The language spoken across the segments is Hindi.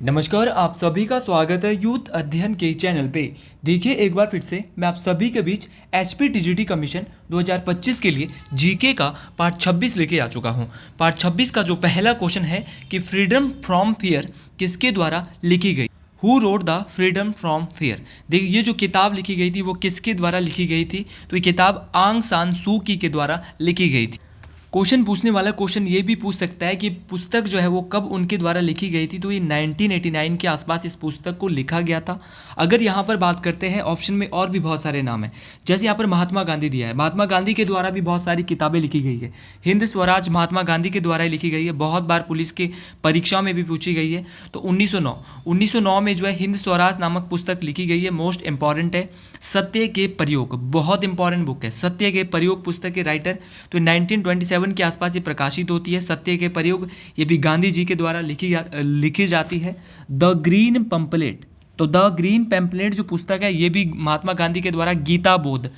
नमस्कार, आप सभी का स्वागत है यूथ अध्ययन के चैनल पे। देखिए एक बार फिर से मैं आप सभी के बीच एचपीटीजीटी कमीशन 2025 के लिए जीके का पार्ट 26 लेके आ चुका हूँ। पार्ट 26 का जो पहला क्वेश्चन है कि फ्रीडम फ्रॉम फियर किसके द्वारा लिखी गई। Who wrote the freedom from fear. देखिए ये जो किताब लिखी गई थी वो किसके द्वारा लिखी गई थी, तो ये किताब आंग सान सू की के द्वारा लिखी गई थी। क्वेश्चन पूछने वाला क्वेश्चन ये भी पूछ सकता है कि पुस्तक जो है वो कब उनके द्वारा लिखी गई थी, तो ये 1989 के आसपास इस पुस्तक को लिखा गया था। अगर यहाँ पर बात करते हैं ऑप्शन में और भी बहुत सारे नाम हैं, जैसे यहाँ पर महात्मा गांधी दिया है, महात्मा गांधी के द्वारा भी बहुत सारी किताबें लिखी गई है। हिंद स्वराज महात्मा गांधी के द्वारा ही लिखी गई है, बहुत बार पुलिस के परीक्षा में भी पूछी गई है। तो 1909 में जो है हिंद स्वराज नामक पुस्तक लिखी गई है, मोस्ट इंपॉर्टेंट है। सत्य के प्रयोग बहुत इंपॉर्टेंट बुक है, सत्य के प्रयोग पुस्तक के राइटर तो 1927 के आसपास ये प्रकाशित होती है। सत्य के प्रयोग ये भी गांधी जी के द्वारा लिखी जाती है। द ग्रीन पंपलेट, तो द ग्रीन पैम्पलेट जो पुस्तक है ये भी महात्मा गांधी के द्वारा। गीता बोध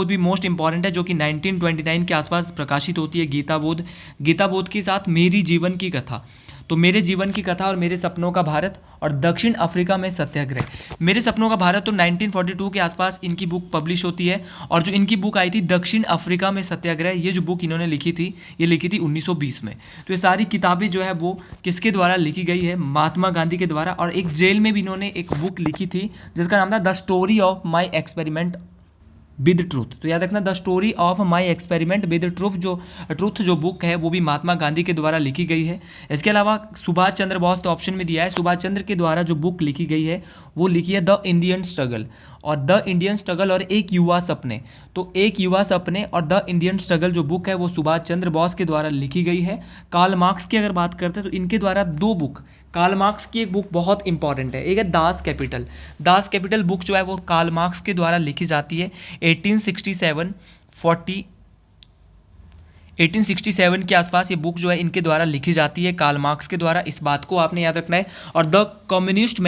भी मोस्ट इंपॉर्टेंट है, जो कि 1929 के आसपास प्रकाशित होती है। गीता बोध के साथ मेरी जीवन की कथा, तो मेरे जीवन की कथा और मेरे सपनों का भारत, और दक्षिण अफ्रीका में सत्याग्रह। मेरे सपनों का भारत तो 1942 के आसपास इनकी बुक पब्लिश होती है, और जो इनकी बुक आई थी दक्षिण अफ्रीका में सत्याग्रह, ये जो बुक इन्होंने लिखी थी ये लिखी थी 1920 में। तो ये सारी किताबें जो है वो किसके द्वारा लिखी गई है, महात्मा गांधी के द्वारा। और एक जेल में भी इन्होंने एक बुक लिखी थी जिसका नाम था the story of my experiment with truth. तो याद रखना, the story of my experiment with truth जो बुक है वो भी महात्मा गांधी के द्वारा लिखी गई है। इसके अलावा सुभाष चंद्र बोस तो ऑप्शन में दिया है, सुभाष चंद्र के द्वारा जो बुक लिखी गई है वो लिखी है द इंडियन स्ट्रगल, और द इंडियन स्ट्रगल और एक युवा सपने। तो एक युवा सपने और द इंडियन स्ट्रगल जो बुक है वो सुभाष चंद्र बोस के द्वारा लिखी गई है। कार्ल मार्क्स की अगर बात करते हैं तो इनके द्वारा दो बुक, कार्ल मार्क्स की एक बुक बहुत इंपॉर्टेंट है, एक है दास कैपिटल बुक जो है वो कार्ल मार्क्स के द्वारा लिखी जाती है। 1867 के आसपास ये बुक जो है इनके द्वारा लिखी जाती है, कार्ल मार्क्स के द्वारा। इस बात को आपने याद रखना है। और द कम्युनिस्ट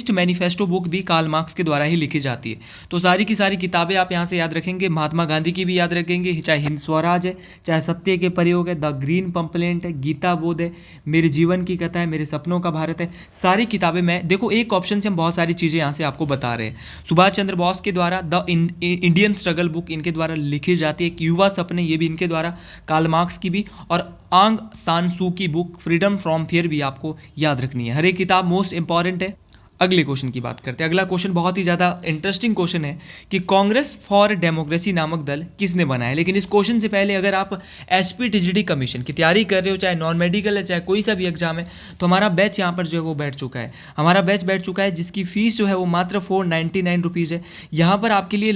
मैनिफेस्टो बुक भी कार्ल मार्क्स के द्वारा ही लिखी जाती है। तो सारी की सारी किताबें आप यहाँ से याद रखेंगे, महात्मा गांधी की भी याद रखेंगे, चाहे हिंद स्वराज है, चाहे सत्य के प्रयोग है, द ग्रीन पंपलेट है, गीता बोध है, मेरे जीवन की कथा है, मेरे सपनों का भारत है। सारी किताबें मैं देखो एक ऑप्शन से हम बहुत सारी चीज़ें यहाँ से आपको बता रहे हैं। सुभाष चंद्र बोस के द्वारा द इंडियन स्ट्रगल बुक इनके द्वारा लिखी जाती है। एक युवा सपने ये भी इनके द्वारा, कार्ल मार्क्स की भी, और आंग सान सू की बुक फ्रीडम फ्रॉम फियर भी आपको याद रखनी है। हर एक किताब मोस्ट इंपॉर्टेंट है। अगले क्वेश्चन की बात करते हैं। अगला क्वेश्चन बहुत ही ज़्यादा इंटरेस्टिंग क्वेश्चन है कि कांग्रेस फॉर डेमोक्रेसी नामक दल किसने बनाया। लेकिन इस क्वेश्चन से पहले अगर आप एचपीटीजीटी कमीशन की तैयारी कर रहे हो, चाहे नॉन मेडिकल है, चाहे कोई सा भी एग्जाम है, तो हमारा बैच यहाँ पर जो है वो बैठ चुका है। हमारा बैच बैठ चुका है जिसकी फीस जो है वो मात्र 499 रुपीज़ है। यहाँ पर आपके लिए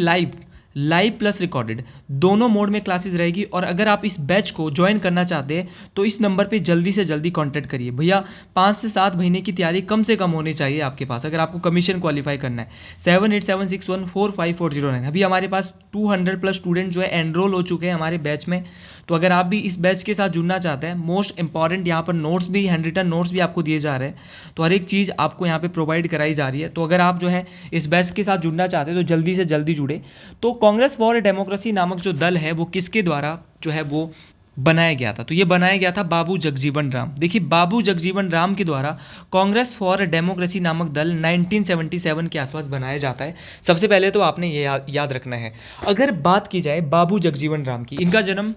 लाइव प्लस रिकॉर्डेड दोनों मोड में क्लासेस रहेगी। और अगर आप इस बैच को ज्वाइन करना चाहते हैं तो इस नंबर पे जल्दी से जल्दी कांटेक्ट करिए। भैया 5 से 7 महीने की तैयारी कम से कम होनी चाहिए आपके पास अगर आपको कमीशन क्वालिफाई करना है। 7876145409। अभी हमारे पास 200 प्लस स्टूडेंट जो है एनरोल हो चुके हैं हमारे बैच में। तो अगर आप भी इस बैच के साथ जुड़ना चाहते हैं, मोस्ट इंपॉर्टेंट यहाँ पर नोट्स भी, हैंड रिटन नोट्स भी आपको दिए जा रहे हैं। तो हर एक चीज़ आपको यहाँ पे प्रोवाइड कराई जा रही है। तो अगर आप जो है इस बैच के साथ जुड़ना चाहते हैं तो जल्दी से जल्दी जुड़े। तो कांग्रेस फॉर डेमोक्रेसी नामक जो दल है वो किसके द्वारा जो है वो बनाया गया था, तो ये बनाया गया था बाबू जगजीवन राम। देखिए बाबू जगजीवन राम के द्वारा कांग्रेस फॉर डेमोक्रेसी नामक दल 1977 के आसपास बनाया जाता है। सबसे पहले तो आपने ये याद रखना है। अगर बात की जाए बाबू जगजीवन राम की, इनका जन्म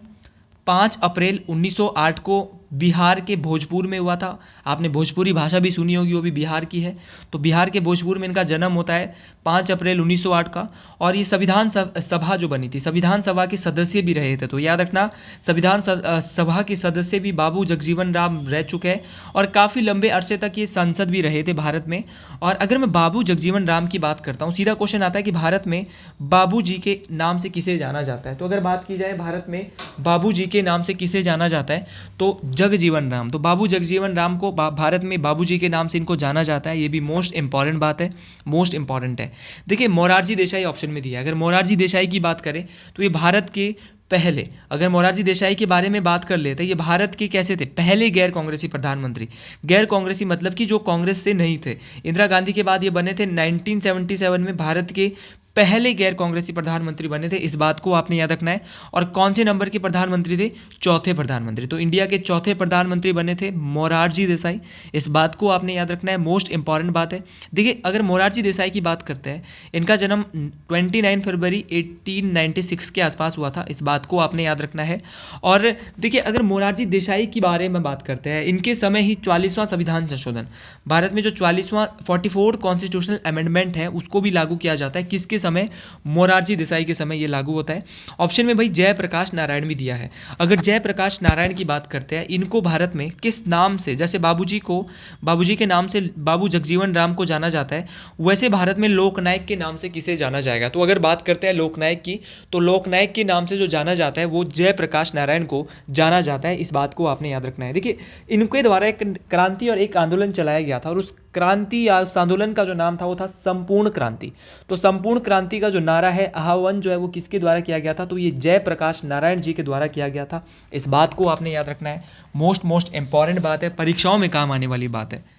5 अप्रैल 1908 को बिहार के भोजपुर में हुआ था। आपने भोजपुरी भाषा भी सुनी होगी, वो भी बिहार की है। तो बिहार के भोजपुर में इनका जन्म होता है 5 अप्रैल 1908 का। और ये संविधान सभा जो बनी थी, संविधान सभा के सदस्य भी रहे थे। तो याद रखना, संविधान सभा के सदस्य भी बाबू जगजीवन राम रह चुके हैं और काफ़ी लंबे अरसे तक ये सांसद भी रहे थे भारत में। और अगर मैं बाबू जगजीवन राम की बात करता हूँ, सीधा क्वेश्चन आता है कि भारत में बाबू जी के नाम से किसे जाना जाता है। तो अगर बात की जाए भारत में बाबू जी के नाम से किसे जाना जाता है तो जगजीवन राम। तो बाबू जगजीवन राम को भारत में बाबूजी के नाम से इनको जाना जाता है। ये भी मोस्ट इंपॉर्टेंट बात है, मोस्ट इंपॉर्टेंट है। देखिए मोरारजी देसाई ऑप्शन में दिया है। अगर मोरारजी देसाई की बात करें तो ये भारत के पहले, अगर मोरारजी देसाई के बारे में बात कर लेते हैं, ये भारत के कैसे थे, पहले गैर कांग्रेसी प्रधानमंत्री। गैर कांग्रेसी मतलब कि जो कांग्रेस से नहीं थे। इंदिरा गांधी के बाद ये बने थे 1977 में भारत के पहले गैर कांग्रेसी प्रधानमंत्री बने थे, इस बात को आपने याद रखना है। और कौन से नंबर के प्रधानमंत्री थे? चौथे प्रधानमंत्री। तो इंडिया के चौथे प्रधानमंत्री बने थे मोरारजी देसाई, इस बात को आपने याद रखना है, मोस्ट इंपॉर्टेंट बात है। देखिए अगर मोरारजी देसाई की बात करते हैं, इनका जन्म 29 फरवरी 1896 के आसपास हुआ था, इस बात को आपने याद रखना है। और देखिए अगर मोरारजी देसाई के बारे में बात करते हैं, इनके समय ही 44वां संविधान संशोधन, भारत में जो 44वां 44 कॉन्स्टिट्यूशनल अमेंडमेंट है उसको भी लागू किया जाता है। किसके समय? मोरारजी देसाई के समय ये लागू होता है। ऑप्शन में भाई जयप्रकाश नारायण भी दिया है। अगर जयप्रकाश नारायण की बात करते हैं, इनको भारत में किस नाम से, जैसे बाबूजी के नाम से बाबू जगजीवन राम को जाना जाता है, वैसे भारत में लोकनायक के नाम से किसे जाना जाएगा? तो अगर बात करते हैं लोकनायक की, तो लोकनायक के नाम से जो जाना जाता है वो जयप्रकाश नारायण को जाना जाता है, इस बात को आपने याद रखना है। देखिए इनके द्वारा एक क्रांति और एक आंदोलन चलाया गया था, और उस क्रांति या उस आंदोलन का जो नाम था वो था संपूर्ण क्रांति। तो संपूर्ण क्रांति का जो नारा है, आह्वान जो है वो किसके द्वारा किया गया था? तो ये जयप्रकाश नारायण जी के द्वारा किया गया था, इस बात को आपने याद रखना है। मोस्ट इंपॉर्टेंट बात है, परीक्षाओं में काम आने वाली बात है।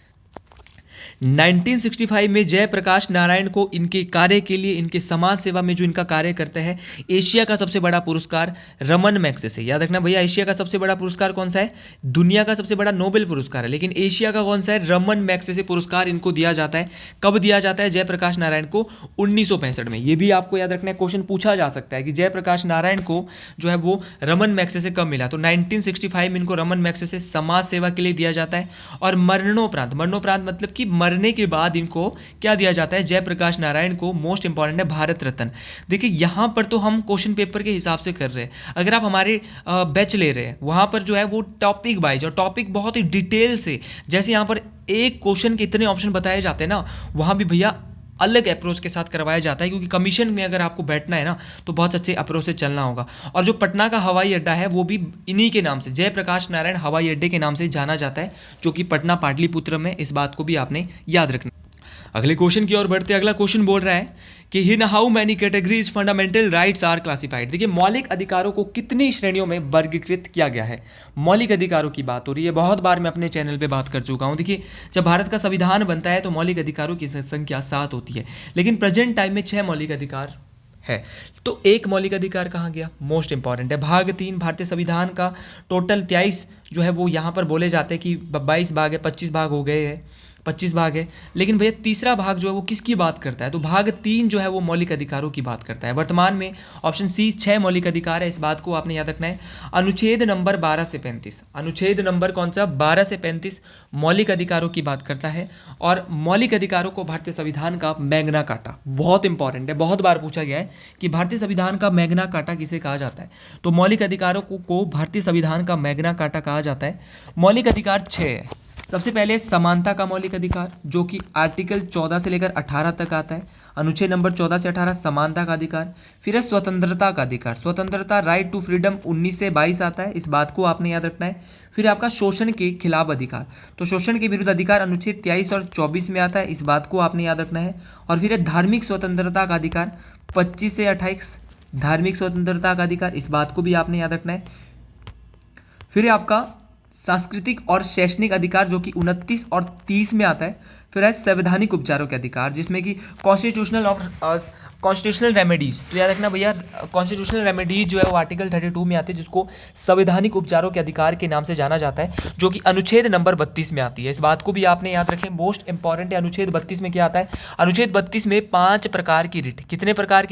1965 में जयप्रकाश नारायण को इनके कार्य के लिए, इनके समाज सेवा में जो इनका कार्य करते हैं, एशिया का सबसे बड़ा पुरस्कार रमन मैग्सेसे, याद रखना भैया, एशिया का सबसे बड़ा पुरस्कार कौन सा है? दुनिया का सबसे बड़ा नोबेल पुरस्कार है, लेकिन एशिया का कौन सा है? रमन मैग्सेसे पुरस्कार इनको दिया जाता है। कब दिया जाता है जयप्रकाश नारायण को? 1965 में। ये भी आपको याद रखना है, क्वेश्चन पूछा जा सकता है कि जयप्रकाश नारायण को जो है वो रमन मैग्सेसे कब मिला? तो 1965 में इनको रमन मैग्सेसे समाज सेवा के लिए दिया जाता है। और मरणोपरांत मतलब कि मरने के बाद इनको क्या दिया जाता है? जयप्रकाश नारायण को मोस्ट इंपॉर्टेंट है भारत रत्न। देखिए यहां पर तो हम क्वेश्चन पेपर के हिसाब से कर रहे हैं, अगर आप हमारे बैच ले रहे हैं वहां पर जो है वो टॉपिक वाइज, और टॉपिक बहुत ही डिटेल से, जैसे यहां पर एक क्वेश्चन के इतने ऑप्शन बताए जाते हैं ना, वहां भी भैया अलग अप्रोच के साथ करवाया जाता है, क्योंकि कमीशन में अगर आपको बैठना है ना तो बहुत अच्छे अप्रोच से चलना होगा। और जो पटना का हवाई अड्डा है वो भी इन्हीं के नाम से, जयप्रकाश नारायण हवाई अड्डे के नाम से जाना जाता है, जो कि पटना पाटलिपुत्र में, इस बात को भी आपने याद रखना। अगले क्वेश्चन की ओर बढ़ते, अगला क्वेश्चन बोल रहा है कि in how many categories fundamental rights are classified. देखिए मौलिक अधिकारों को कितनी श्रेणियों में वर्गीकृत किया गया है? मौलिक अधिकारों की बात हो रही है, बहुत बार मैं अपने चैनल पे बात कर चुका हूँ। देखिए जब भारत का संविधान बनता है तो मौलिक अधिकारों की संख्या 7 होती है, लेकिन प्रेजेंट टाइम में 6 मौलिक अधिकार है। तो एक मौलिक अधिकार कहाँ गया? मोस्ट इंपॉर्टेंट है भाग 3 भारतीय संविधान का। टोटल 23 जो है वो यहाँ पर बोले जाते हैं कि 22 भाग है, 25 भाग हो गए हैं, 25 भाग है, लेकिन भैया तीसरा भाग जो है वो किसकी बात करता है? तो भाग 3 जो है वो मौलिक अधिकारों की बात करता है। वर्तमान में ऑप्शन सी 6 मौलिक अधिकार है, इस बात को आपने याद रखना है। अनुच्छेद नंबर 12 से 35, अनुच्छेद नंबर कौन सा? 12 से 35 मौलिक अधिकारों की बात करता है। और मौलिक अधिकारों को भारतीय संविधान का मैग्ना कार्टा, बहुत इंपॉर्टेंट है, बहुत बार पूछा गया है कि भारतीय संविधान का मैग्ना कार्टा किसे कहा जाता है? तो मौलिक अधिकारों को भारतीय संविधान का मैग्ना कार्टा कहा जाता है। मौलिक अधिकार 6 है। सबसे पहले समानता का मौलिक अधिकार, जो कि आर्टिकल 14 से लेकर 18 तक आता है। अनुच्छेद नंबर 14 से 18 समानता का अधिकार। फिर है स्वतंत्रता का अधिकार, स्वतंत्रता राइट टू फ्रीडम 19 से 22 आता है, इस बात को आपने याद रखना है। फिर आपका शोषण के खिलाफ अधिकार, तो शोषण के विरुद्ध अधिकार अनुच्छेद 23 और 24 में आता है, इस बात को आपने याद रखना है। और फिर है धार्मिक स्वतंत्रता का अधिकार 25 से 28, धार्मिक स्वतंत्रता का अधिकार, इस बात को भी आपने याद रखना है। फिर है आपका सांस्कृतिक और शैक्षणिक अधिकार, जो कि 29 और 30 में आता है। फिर है संवैधानिक उपचारों के अधिकार, जिसमें कि कॉन्स्टिट्यूशनल रेमेडीज, तो याद रखना भैया कॉन्स्टिट्यूशनल रेमेडीज जो है वो आर्टिकल 32 में आती है, जिसको संवैधानिक उपचारों के अधिकार के नाम से जाना जाता है, जो कि अनुच्छेद नंबर 32 में आती है, इस बात को भी आपने याद रखें। मोस्ट इंपॉर्टेंट है, अनुच्छेद 32 में क्या आता है? अनुच्छेद 32 में 5 प्रकार की रिट, कितने प्रकार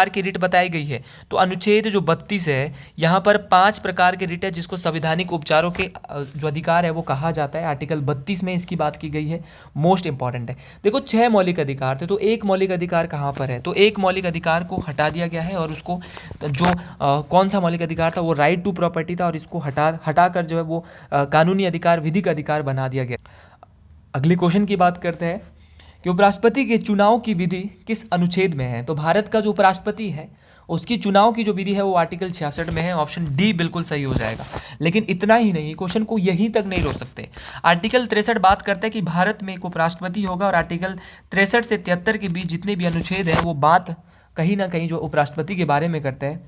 की रिट बताई गई है? तो अनुच्छेद जो 32 है यहाँ पर 5 प्रकार के रिट है, जिसको संवैधानिक उपचारों के जो अधिकार है वो कहा जाता है, आर्टिकल 32 में इसकी बात की गई है। मोस्ट इंपॉर्टेंट है। देखो 6 मौलिक अधिकार थे, तो एक मौलिक अधिकार कहाँ पर है? तो एक मौलिक अधिकार को हटा दिया गया है, और उसको जो कौन सा मौलिक अधिकार था? वो राइट टू प्रॉपर्टी था, और इसको हटाकर जो है वो कानूनी अधिकार, विधिक अधिकार बना दिया गया। अगले क्वेश्चन की बात करते हैं कि उपराष्ट्रपति के चुनाव की विधि किस अनुच्छेद में है? तो भारत का जो उपराष्ट्रपति है उसकी चुनाव की जो विधि है वो आर्टिकल 66 में है, ऑप्शन डी बिल्कुल सही हो जाएगा। लेकिन इतना ही नहीं, क्वेश्चन को यहीं तक नहीं रोक सकते। आर्टिकल 63 बात करता है कि भारत में एक उपराष्ट्रपति होगा, और आर्टिकल 63 से 73 के बीच जितने भी अनुच्छेद हैं वो बात कहीं ना कहीं जो उपराष्ट्रपति के बारे में करते हैं।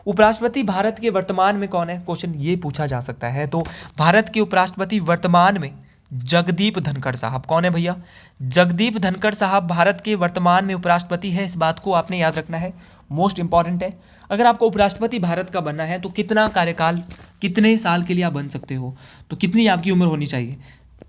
उपराष्ट्रपति भारत के वर्तमान में कौन है? क्वेश्चन ये पूछा जा सकता है। तो भारत के उपराष्ट्रपति वर्तमान में जगदीप धनखड़ साहब। कौन है भैया? जगदीप धनखड़ साहब भारत के वर्तमान में उपराष्ट्रपति है, इस बात को आपने याद रखना है, मोस्ट इंपॉर्टेंट है। अगर आपको उपराष्ट्रपति भारत का बनना है तो कितना कार्यकाल, कितने साल के लिए आप बन सकते हो, तो कितनी आपकी उम्र होनी चाहिए?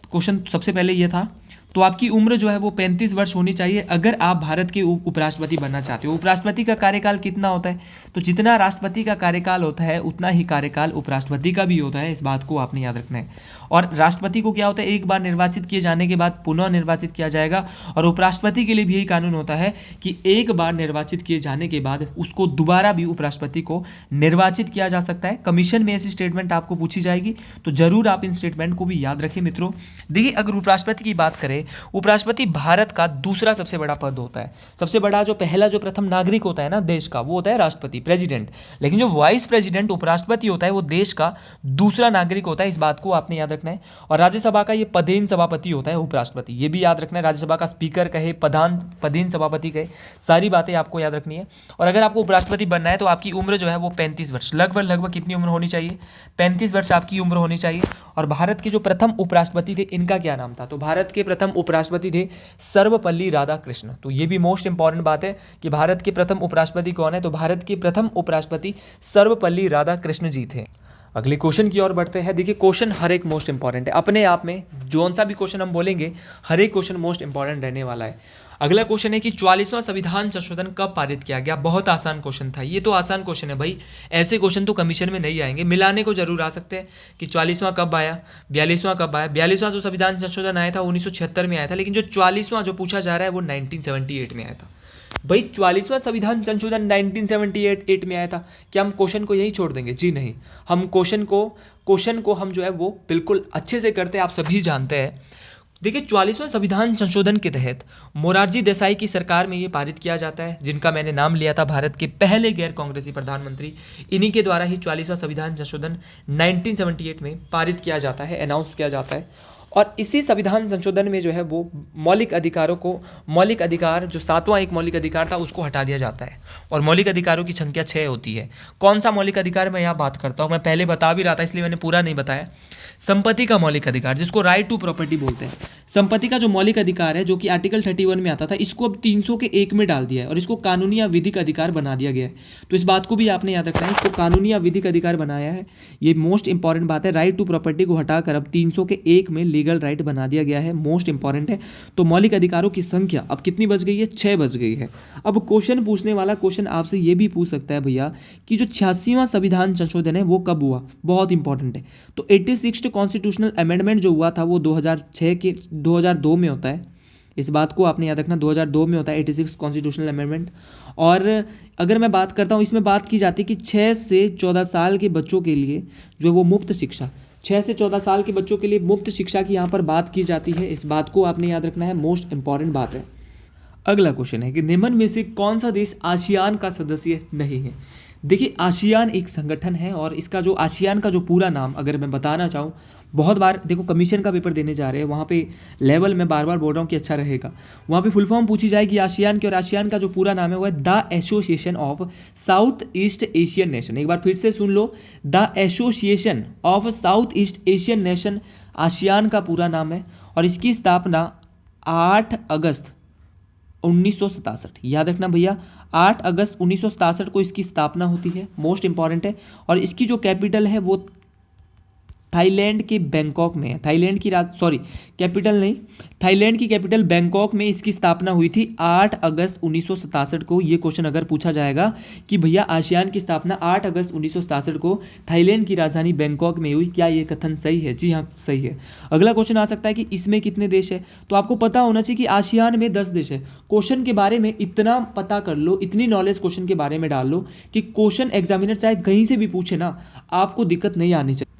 क्वेश्चन सबसे पहले ये था। तो आपकी उम्र जो है वो 35 वर्ष होनी चाहिए अगर आप भारत के उपराष्ट्रपति बनना चाहते हो। उपराष्ट्रपति का कार्यकाल कितना होता है? तो जितना राष्ट्रपति का कार्यकाल होता है उतना ही कार्यकाल उपराष्ट्रपति का भी होता है, इस बात को आपने याद रखना है। और राष्ट्रपति को क्या होता है, एक बार निर्वाचित किए जाने के बाद पुनः निर्वाचित किया जाएगा। और उपराष्ट्रपति के लिए भी यही कानून होता है कि एक बार निर्वाचित किए जाने के बाद उसको दोबारा भी उपराष्ट्रपति को निर्वाचित किया जा सकता है। कमीशन में ऐसी स्टेटमेंट आपको पूछी जाएगी, तो जरूर आप इन स्टेटमेंट को भी याद रखें मित्रों। देखिए, अगर उपराष्ट्रपति की बात करें, उपराष्ट्रपति भारत का दूसरा सबसे बड़ा पद होता है। सबसे बड़ा जो पहला जो प्रथम नागरिक होता है ना देश का, वो होता है राष्ट्रपति, प्रेसिडेंट। लेकिन जो वाइस प्रेसिडेंट उपराष्ट्रपति होता है वो देश का दूसरा नागरिक होता है, इस बात को आपने याद रखना है। और राज्यसभा का ये पदेन सभापति होता है उपराष्ट्रपति, ये भी याद रखना है। राज्यसभा का स्पीकर कहे, पदेन सभापति कहे, सारी बातें आपको याद रखनी है। और अगर आपको उपराष्ट्रपति बनना है तो आपकी उम्र जो है वो 35 वर्ष, लगभग कितनी उम्र होनी चाहिए? 35 वर्ष आपकी उम्र होनी चाहिए। और भारत के जो प्रथम उपराष्ट्रपति थे, इनका क्या नाम था? तो भारत के प्रथम उपराष्ट्रपति थे सर्वपल्ली राधाकृष्णन। तो ये भी मोस्ट इंपॉर्टेंट बात है कि भारत के प्रथम उपराष्ट्रपति कौन है? तो भारत के प्रथम उपराष्ट्रपति सर्वपल्ली राधाकृष्ण जी थे। अगले क्वेश्चन की ओर बढ़ते हैं। देखिए, क्वेश्चन हर एक मोस्ट इंपॉर्टेंट है अपने आप में, जौन सा भी क्वेश्चन हम बोलेंगे हर एक क्वेश्चन मोस्ट इंपॉर्टेंट रहने वाला है। अगला क्वेश्चन है कि 44वां संविधान संशोधन कब पारित किया गया? बहुत आसान क्वेश्चन था, ये तो आसान क्वेश्चन है भाई, ऐसे क्वेश्चन तो कमीशन में नहीं आएंगे, मिलाने को जरूर आ सकते हैं कि 44वां कब आया, 42वां कब आया। 42वां जो संविधान संशोधन आया था 1976 में आया था, लेकिन जो 44वां जो पूछा जा रहा है वो 1978 में आया था। भाई 44वां संविधान संशोधन 1978 में आया था, क्या हम क्वेश्चन को यही छोड़ देंगे? जी नहीं, हम क्वेश्चन को हम जो है वो बिल्कुल अच्छे से करते हैं, आप सभी जानते हैं। देखिए, 44वां संविधान संशोधन के तहत मोरारजी देसाई की सरकार में ये पारित किया जाता है, जिनका मैंने नाम लिया था भारत के पहले गैर कांग्रेसी प्रधानमंत्री। इन्हीं के द्वारा ही 44वां संविधान संशोधन 1978 में पारित किया जाता है, अनाउंस किया जाता है। और इसी संविधान संशोधन में जो है वो मौलिक अधिकार जो 7वां एक मौलिक अधिकार था उसको हटा दिया जाता है। और मौलिक अधिकारों की संख्या 6 होती है। कौन सा मौलिक अधिकार मैं यहाँ बात करता हूँ, मैं पहले बता भी रहा था इसलिए मैंने पूरा नहीं बताया। संपत्ति का मौलिक अधिकार, जिसको राइट टू प्रॉपर्टी बोलते हैं, संपत्ति का जो मौलिक अधिकार है जो कि आर्टिकल 31 में आता था, इसको अब 300 के 1 में डाल दिया है और इसको कानूनी या विधिक अधिकार बना दिया गया है। तो इस बात को भी आपने याद रखना है, इसको कानूनी या विधिक अधिकार बनाया है, ये मोस्ट इंपॉर्टेंट बात है। राइट टू प्रॉपर्टी को हटाकर अब 300 के 1 में लीगल राइट बना दिया गया है, मोस्ट इंपॉर्टेंट है। तो मौलिक अधिकारों की संख्या अब कितनी बच गई है? 6 बच गई है। अब क्वेश्चन पूछने वाला क्वेश्चन आपसे ये भी पूछ सकता है भैया कि जो 86वां संविधान संशोधन है वो कब हुआ? बहुत इंपॉर्टेंट है। तो 86 कॉन्स्टिट्यूशनल अमेंडमेंट जो हुआ था वो 2002 में होता है, इस बात को आपने याद रखना, 2002 में होता है 86 कॉन्स्टिट्यूशनल अमेंडमेंट। और अगर मैं बात करता हूँ, इसमें बात की जाती है कि 6 से 14 साल के बच्चों के लिए जो है वो मुफ्त शिक्षा, 6 से 14 साल के बच्चों के लिए मुफ्त शिक्षा की यहाँ पर बात की जाती है, इस बात को आपने याद रखना है, मोस्ट इंपॉर्टेंट बात है। अगला क्वेश्चन है कि निम्न में से कौन सा देश आसियान का सदस्य नहीं है? देखिए, आसियान एक संगठन है और इसका जो आसियान का जो पूरा नाम अगर मैं बताना चाहूँ, बहुत बार देखो कमीशन का पेपर देने जा रहे हैं, वहाँ पे लेवल में बार बार बोल रहा हूँ कि अच्छा रहेगा, वहाँ पे फुल फॉर्म पूछी जाएगी आसियान की, और आसियान का जो पूरा नाम है वो है the Association of South East Asian Nation. एक बार फिर से सुन लो, the Association of South East Asian Nation ASEAN का पूरा नाम है। और इसकी स्थापना 8 अगस्त 1967, याद रखना भैया, 8 अगस्त 1967 को इसकी स्थापना होती है, मोस्ट इंपॉर्टेंट है। और इसकी जो कैपिटल है वो थाईलैंड के बैंकॉक में है। थाईलैंड की कैपिटल नहीं, थाईलैंड की कैपिटल बैंकॉक में इसकी स्थापना हुई थी 8 अगस्त 1967 को। ये क्वेश्चन अगर पूछा जाएगा कि भैया आसियान की स्थापना 8 अगस्त 1967 को थाईलैंड की राजधानी बैंकॉक में हुई, क्या ये कथन सही है? जी हाँ, सही है। अगला क्वेश्चन आ सकता है कि इसमें कितने देश है? तो आपको पता होना चाहिए कि आसियान में 10 देश है। क्वेश्चन के बारे में इतना पता कर लो, इतनी नॉलेज क्वेश्चन के बारे में डाल लो कि क्वेश्चन एग्जामिनर चाहे कहीं से भी पूछे ना, आपको दिक्कत नहीं आनी चाहिए।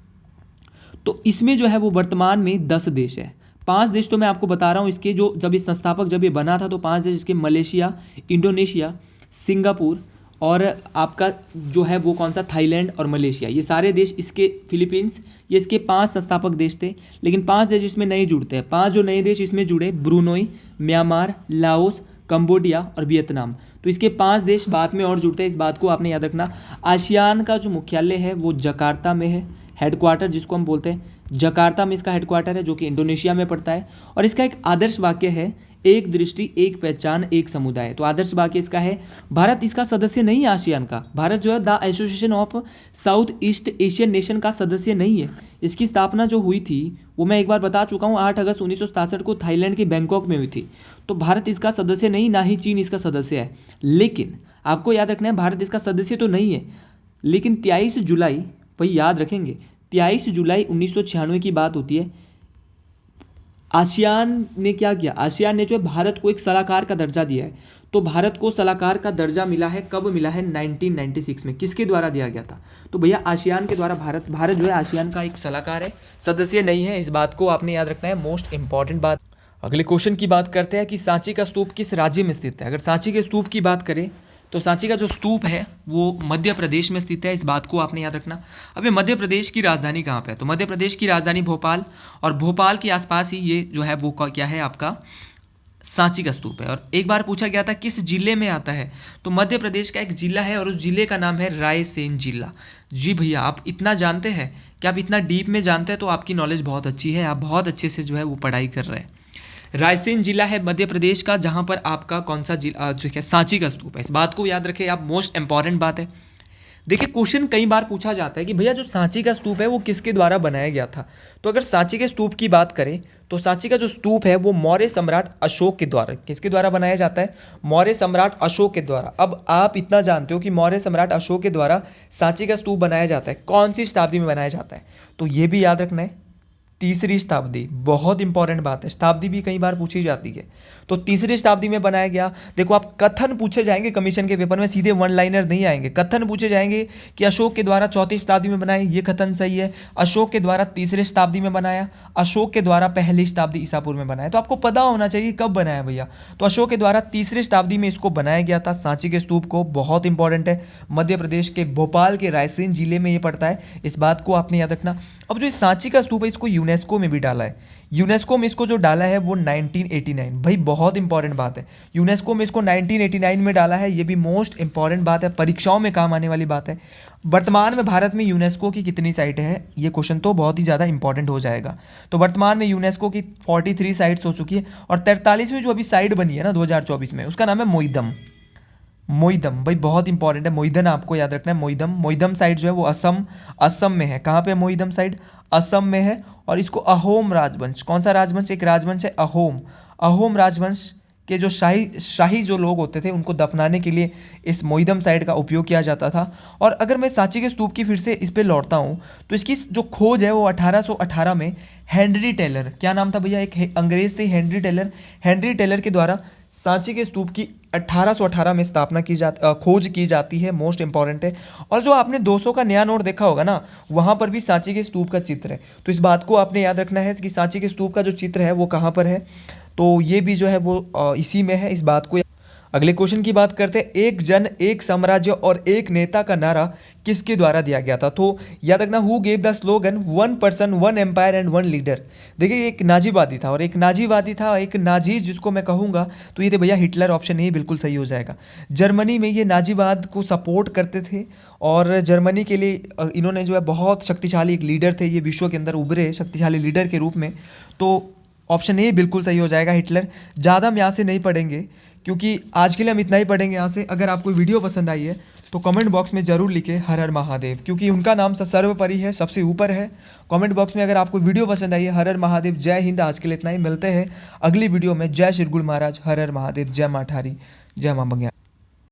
तो इसमें जो है वो वर्तमान में 10 देश है। 5 देश तो मैं आपको बता रहा हूँ इसके, जो जब इस संस्थापक जब ये बना था तो 5 देश इसके मलेशिया, इंडोनेशिया, सिंगापुर और आपका जो है वो कौन सा, थाईलैंड और मलेशिया, ये सारे देश इसके, फिलीपींस, ये इसके 5 संस्थापक देश थे। लेकिन 5 देश इसमें नहीं जुड़ते हैं। 5 जो नए देश इसमें जुड़े, ब्रुनोई, म्यांमार, लाओस, कंबोडिया और वियतनाम। तो इसके 5 देश बाद में और जुड़ते हैं, इस बात को आपने याद रखना। आसियान का जो मुख्यालय है वो जकार्ता में है, हेडक्वार्टर जिसको हम बोलते हैं जकार्ता में इसका हेडक्वार्टर है जो कि इंडोनेशिया में पड़ता है। और इसका एक आदर्श वाक्य है, एक दृष्टि, एक पहचान, एक समुदाय। तो आदर्श वाक्य इसका है, भारत इसका सदस्य नहीं है आसियान का। भारत जो है the Association of South East Asian nation का सदस्य नहीं है। इसकी स्थापना जो हुई थी वो मैं एक बार बता चुका हूँ, 8 अगस्त 1967 को थाईलैंड के बैंकॉक में हुई थी। तो भारत इसका सदस्य नहीं, ना ही चीन इसका सदस्य है। लेकिन आपको याद रखना है, भारत इसका सदस्य तो नहीं है, लेकिन 23 जुलाई, भाई याद रखेंगे, 23 जुलाई 1996 की बात होती है। आसियान ने क्या किया, आसियान ने जो है भारत को एक सलाहकार का दर्जा दिया है। तो भारत को सलाहकार का दर्जा मिला है, कब मिला है, 1996 में। किसके द्वारा दिया गया था, तो भैया आसियान के द्वारा। भारत जो है आसियान का एक सलाहकार है, सदस्य नहीं है। इस बात को आपने याद रखना है, मोस्ट इंपॉर्टेंट बात। अगले क्वेश्चन की बात करते हैं कि सांची का स्तूप किस राज्य में स्थित है। अगर सांची के स्तूप की बात करें तो सांची का जो स्तूप है वो मध्य प्रदेश में स्थित है। इस बात को आपने याद रखना। अब ये मध्य प्रदेश की राजधानी कहाँ पे है, तो मध्य प्रदेश की राजधानी भोपाल, और भोपाल के आसपास ही ये जो है वो क्या है, आपका सांची का स्तूप है। और एक बार पूछा गया था किस जिले में आता है, तो मध्य प्रदेश का एक जिला है और उस जिले का नाम है रायसेन जिला। जी भैया, आप इतना जानते हैं कि आप इतना डीप में जानते हैं तो आपकी नॉलेज बहुत अच्छी है, आप बहुत अच्छे से जो है वो पढ़ाई कर रहे हैं। रायसेन जिला है मध्य प्रदेश का, जहाँ पर आपका कौन सा जिला जो है सांची का स्तूप है। इस बात को याद रखें आप, मोस्ट इंपॉर्टेंट बात है। देखिए क्वेश्चन कई बार पूछा जाता है कि भैया जो सांची का स्तूप है वो किसके द्वारा बनाया गया था। तो अगर सांची के स्तूप की बात करें तो सांची का जो स्तूप है वो मौर्य सम्राट अशोक के द्वारा, किसके द्वारा बनाया जाता है, मौर्य सम्राट अशोक के द्वारा। अब आप इतना जानते हो कि मौर्य सम्राट अशोक के द्वारा सांची का स्तूप बनाया जाता है, कौन सी शताब्दी में बनाया जाता है, तो ये भी याद रखना है, तीसरी शताब्दी। बहुत इंपॉर्टेंट बात है, शताब्दी भी कई बार पूछी जाती है। तो तीसरी शताब्दी में बनाया गया। देखो आप कथन पूछे जाएंगे कमीशन के पेपर में, सीधे वन लाइनर नहीं आएंगे, कथन पूछे जाएंगे कि अशोक के द्वारा चौथी शताब्दी में बनाए, ये कथन सही है। अशोक के द्वारा तीसरी शताब्दी में बनाया, अशोक के द्वारा पहली शताब्दी ईसा पूर्व में बनाया। तो आपको पता होना चाहिए कब बनाया भैया, तो अशोक के द्वारा तीसरी शताब्दी में इसको बनाया गया था, सांची के स्तूप को। बहुत इंपॉर्टेंट है, मध्य प्रदेश के भोपाल के रायसेन जिले में ये पड़ता है, इस बात को आपने याद रखना। अब जो सांची का स्तूप है इसको यूनेस्को में भी डाला है। यूनेस्को में इसको जो डाला है वो 1989, भाई बहुत इंपॉर्टेंट बात है, यूनेस्को में इसको 1989 में डाला है। ये भी मोस्ट इंपॉर्टेंट बात है, परीक्षाओं में काम आने वाली बात है। वर्तमान में भारत में यूनेस्को की कितनी साइटें हैं, ये क्वेश्चन तो बहुत ही ज़्यादा इंपॉर्टेंट हो जाएगा। तो वर्तमान में यूनेस्को की 43 साइट्स हो चुकी है, और 43वीं जो अभी साइट बनी है ना 2024 में, उसका नाम है मोईदम। मोईदम भाई बहुत इंपॉर्टेंट है, मोईदम आपको याद रखना है। मोईदम, मोईदम साइट जो है वो असम में है। कहाँ पे है मोईदम साइट, असम में है। और इसको अहोम राजवंश, कौन सा राजवंश, एक राजवंश है अहोम राजवंश के जो शाही जो लोग होते थे उनको दफनाने के लिए इस मोईदम साइट का उपयोग किया जाता था। और अगर मैं सांची के स्तूप की फिर से इस पे लौटता हूँ तो इसकी जो खोज है वो 1818 में हेनरी टेलर, क्या नाम था भैया, एक अंग्रेज थे हेनरी टेलर के द्वारा सांची के स्तूप की 1818 में स्थापना खोज की जाती है, मोस्ट इंपॉर्टेंट है। और जो आपने 200 का नया नोट देखा होगा ना, वहाँ पर भी सांची के स्तूप का चित्र है। तो इस बात को आपने याद रखना है कि सांची के स्तूप का जो चित्र है वो कहाँ पर है, तो ये भी जो है वो इसी में है, इस बात को। अगले क्वेश्चन की बात करते हैं, एक जन एक साम्राज्य और एक नेता का नारा किसके द्वारा दिया गया था। तो याद रखना, who gave the slogan one person one empire and one leader. देखिए एक नाजीवादी था, और एक नाजी जिसको मैं कहूँगा तो ये थे भैया हिटलर, ऑप्शन ए बिल्कुल सही हो जाएगा। जर्मनी में ये नाजीवाद को सपोर्ट करते थे, और जर्मनी के लिए इन्होंने जो है बहुत शक्तिशाली एक लीडर थे, ये विश्व के अंदर उभरे शक्तिशाली लीडर के रूप में। तो ऑप्शन ए बिल्कुल सही हो जाएगा, हिटलर। ज़्यादा हम यहाँ से नहीं पढ़ेंगे क्योंकि आज के लिए हम इतना ही पढ़ेंगे यहाँ से। अगर आपको वीडियो पसंद आई है तो कमेंट बॉक्स में ज़रूर लिखें हर हर महादेव, क्योंकि उनका नाम सर्वोपरि है, सबसे ऊपर है। कमेंट बॉक्स में अगर आपको वीडियो पसंद आई है, हर हर महादेव। जय हिंद, आज के लिए इतना ही, मिलते हैं अगली वीडियो में। जय श्री गुरु महाराज, हर हर महादेव, जय माँ ठारी, जय माँ बंग्या।